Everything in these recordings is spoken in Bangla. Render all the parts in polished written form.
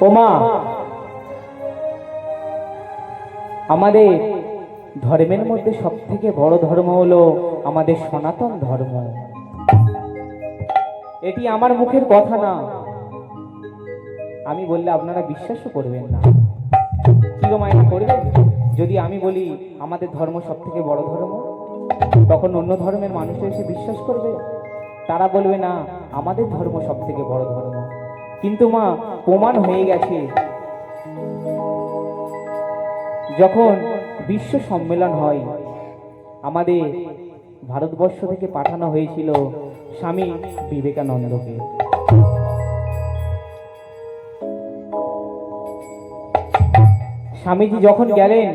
ওমা, আমাদের ধর্মের মধ্যে সবথেকে বড় ধর্ম হলো আমাদের সনাতন ধর্ম। এটি আমার মুখের কথা না, আমি বললে আপনারা বিশ্বাসও করবেন না। কি গো মাইনা, করবেন? যদি আমি বলি আমাদের ধর্ম সবথেকে বড় ধর্ম, তখন অন্য ধর্মের মানুষ এসে বিশ্বাস করবে? তারা বলবে না, আমাদের ধর্ম সবথেকে বড় ধর্ম। কিন্তু মা, প্রমাণ হয়ে গেছে, যখন বিশ্ব সম্মেলন হয়, আমাদের ভারতবর্ষ থেকে পাঠানো হয়েছিল স্বামী বিবেকানন্দকে। স্বামীজি যখন গেলেন,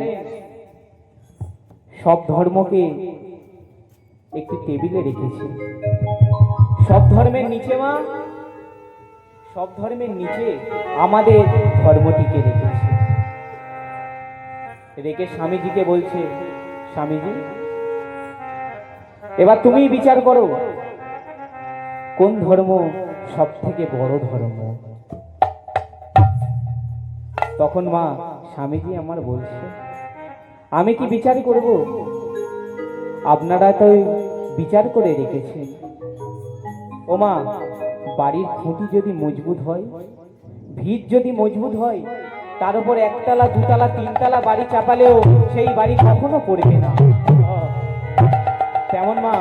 সব ধর্মকে একটি টেবিলে রেখেছে। সব ধর্মের নিচে মা, সব ধর্মের নিচে আমাদের ধর্মটিকে রেখেছে। রেখে স্বামীজিকে বলছে, স্বামীজি এবার তুমি বিচার করো, কোন ধর্ম সব থেকে বড় ধর্ম? তখন মা, স্বামীজি আমার বলছে, আমি কি বিচার করব? আপনারা তো বিচার করে রেখেছেন। ও মা, বাড়ির খুঁটি যদি মজবুত হয়, ভিত যদি মজবুত হয়, তার উপর একতলা দুতলা তিনতলা বাড়ি চাপালেও সেই বাড়ি কখনো পড়বে না। তেমন মা,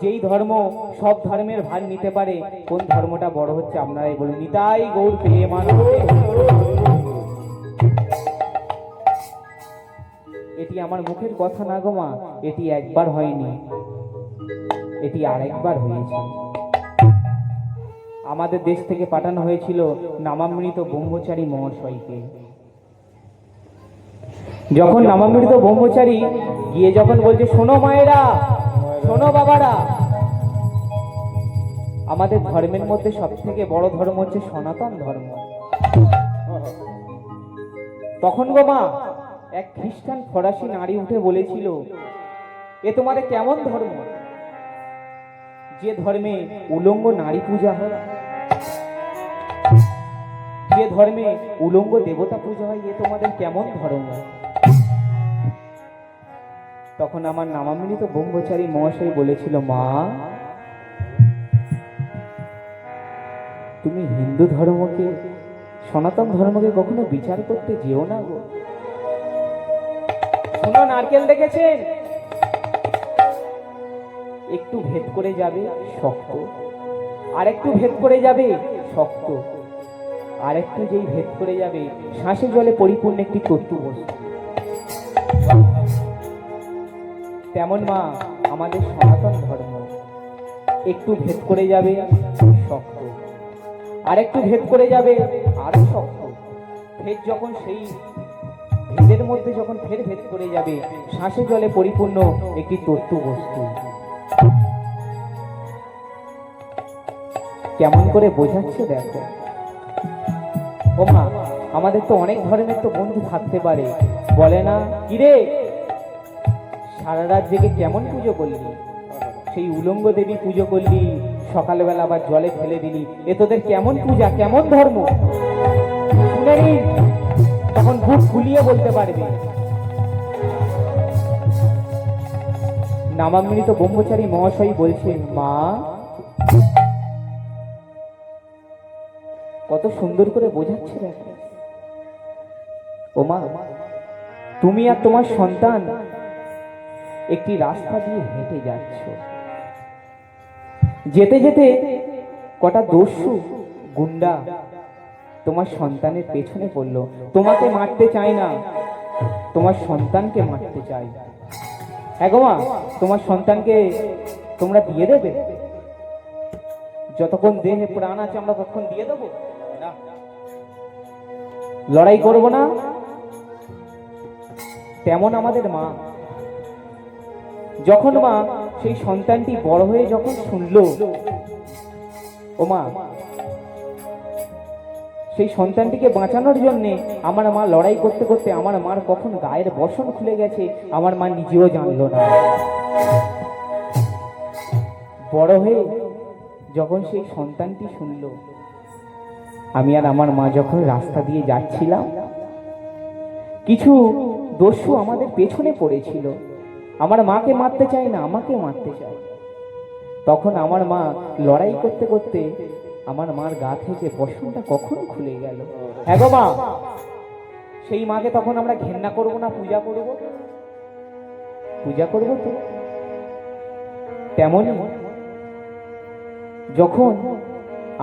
যেই ধর্ম সব ধর্মের ভার নিতে পারে, কোন ধর্মটা বড় হচ্ছে আপনারাই বলুন। নিতাই গৌর প্রেমানন্দে। এটি আমার মুখের কথা না গো মা, এটি একবার হয়নি, এটি আরেকবার হয়েছে। আমাদের দেশ থেকে পাঠানো হয়েছিল নামামৃত ব্রহ্মচারী মহাশয়কে। যখন নামামৃত ব্রহ্মচারী গিয়ে যখন বলছে, শোনো মায়েরা, শোনো বাবারা, আমাদের ধর্মের মধ্যে সব থেকে বড় ধর্ম হচ্ছে সনাতন ধর্ম। তখন গো মা, এক খ্রিস্টান ফরাসি নারী উঠে বলেছিল, এ তোমাদের কেমন ধর্ম, যে ধর্মে উলঙ্গ নারী পূজা হয়, যে ধর্মে উলঙ্গ দেবতা পূজা হয়, এ তোমাদের কেমন ধর্ম? তখন আমার নামামৃত ব্রহ্মচারী মহাশয় বলেছিল, মা তুমি হিন্দু ধর্মকে, সনাতন ধর্মকে কখনো বিচার করতে যেও না গো। শোনো, নারকেল দেখেছেন, একটু ভেদ করে যাবে শক্ত, আর একটু ভেদ করে যাবে শক্ত, আর একটু যেই ভেদ করে যাবে শ্বাসে জলে পরিপূর্ণ একটি তত্ত্ব বস্তু। তেমন মা, আমাদের সনাতন ধর্ম একটু ভেদ করে যাবে শক্ত, আর একটু ভেদ করে যাবে আরো শক্ত। ভেদ যখন সেই ভেদের মধ্যে যখন ফের ভেদ করে যাবে, শ্বাসে জলে পরিপূর্ণ একটি তত্ত্ব বস্তু। কেমন করে বোঝাচ্ছে দেখো। ও মা, আমাদের তো অনেক ধরনের তো বন্ধু থাকতে পারে, বলে না, কিরে সারা রাত জেগে কেমন পুজো করলি, সেই উলঙ্গ দেবী পুজো করলি, সকালবেলা আবার জলে ফেলে দিলি, এ তোদের কেমন পূজা, কেমন ধর্ম? শুনে নিন, তখন বুক ফুলিয়ে বলতে পারবে। নামামৃত ব্রহ্মচারী মহাশয় বলছেন, মা কত সুন্দর করে বোঝাচ্ছে দেখো। ও মা, তুমি আর তোমার সন্তান একটি রাস্তা দিয়ে হেঁটে যাচ্ছ, যেতে যেতে কটা দস্যু গুন্ডা তোমার সন্তানের পেছনে পড়লো। তোমাকে মারতে চায় না, তোমার সন্তানকে মারতে চাই। হ্যাঁ গো মা, তোমার সন্তানকে তোমরা দিয়ে দেবে? যতক্ষণ দেহে প্রাণ আছে আমরা ততক্ষণ দিয়ে দেবো না, লড়াই করব না। তেমন আমাদের মা, যখন মা সেই সন্তানটি বড় হয়ে যখন শুনলো, ও মা সেই সন্তানটিকে বাঁচানোর জন্য আমার মা লড়াই করতে করতে আমার মার কখন গায়ের বসন খুলে গেছে আমার মা নিজেও জানলো না। বড় হয়ে যখন সেই সন্তানটি শুনল আমি আর আমার মা যখন রাস্তা দিয়ে যাচ্ছিলাম, কিছু দস্যু আমাদের পেছনে পড়েছিল, আমার মাকে মারতে চায় না, আমাকে মারতে চায়। তখন আমার মা লড়াই করতে করতে আমার মার গা থেকে বসনটা কখন খুলে গেল। হ্যাঁ গো মা, সেই মাকে তখন আমরা ঘেন্না করব না, পূজা করব? পূজা করব তো। তেমনই যখন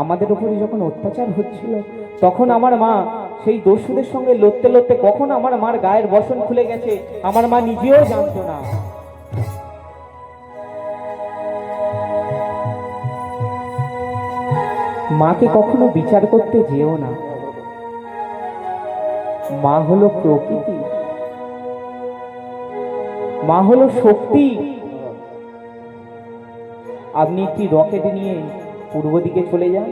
আমাদের উপরে যখন অত্যাচার হচ্ছিল, তখন আমার মা সেই দস্যুদের সঙ্গে লড়তে লড়তে কখন আমার মার গায়ের বসন খুলে গেছে আমার মা নিজেও জানতো না। মাকে কখনো বিচার করতে যেও না। মা হলো প্রকৃতি, মা হলো শক্তি। আপনি একটি রকেট নিয়ে পূর্ব দিকে চলে যান,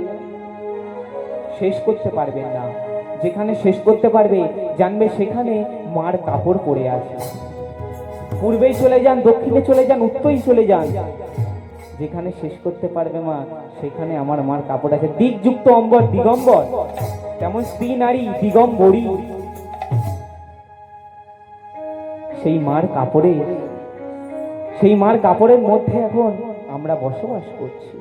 শেষ করতে পারবেন না। যেখানে শেষ করতে পারবে জানবে সেখানে মার কাপড় পরে আছে। পূর্বেই চলে যান, দক্ষিণে চলে যান, উত্তরেই চলে যান, যেখানে শেষ করতে পারবে মা সেখানে আমার মার কাপড় আছে। দিকযুক্ত অম্বর দিগম্বর, তেমন স্ত্রী নারী দিগম্বরী। সেই মার কাপড়ে, সেই মার কাপড়ের মধ্যে এখন আমরা বসবাস করছি।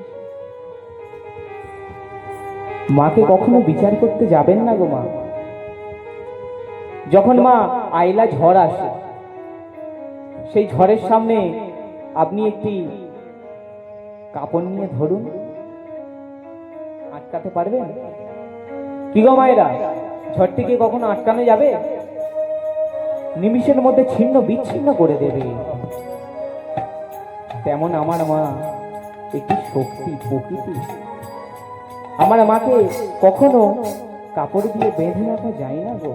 মাকে কখনো বিচার করতে যাবেন না গো মা। যখন মা আইলা ঝড় আসে, সেই ঝড়ের সামনে আপনি একটি কাপড় নিয়ে ধরুন, আটকাতে পারবেন কি গো মায়েরা? ঝড়টিকে কখনো আটকানো যাবে? নিমিষের মধ্যে ছিন্ন বিচ্ছিন্ন করে দেবে। তেমন আমার মা একটি শক্তি, প্রকৃতি। আমার মাকে কখনো কাপড় দিয়ে বেঁধে রাখা যায় না গো।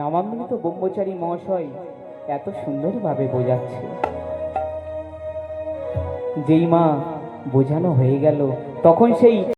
নামামৃত ব্রহ্মচারী মহাশয় এত সুন্দরভাবে বোঝাচ্ছে। যেই মা বোঝানো হয়ে গেল তখন সেই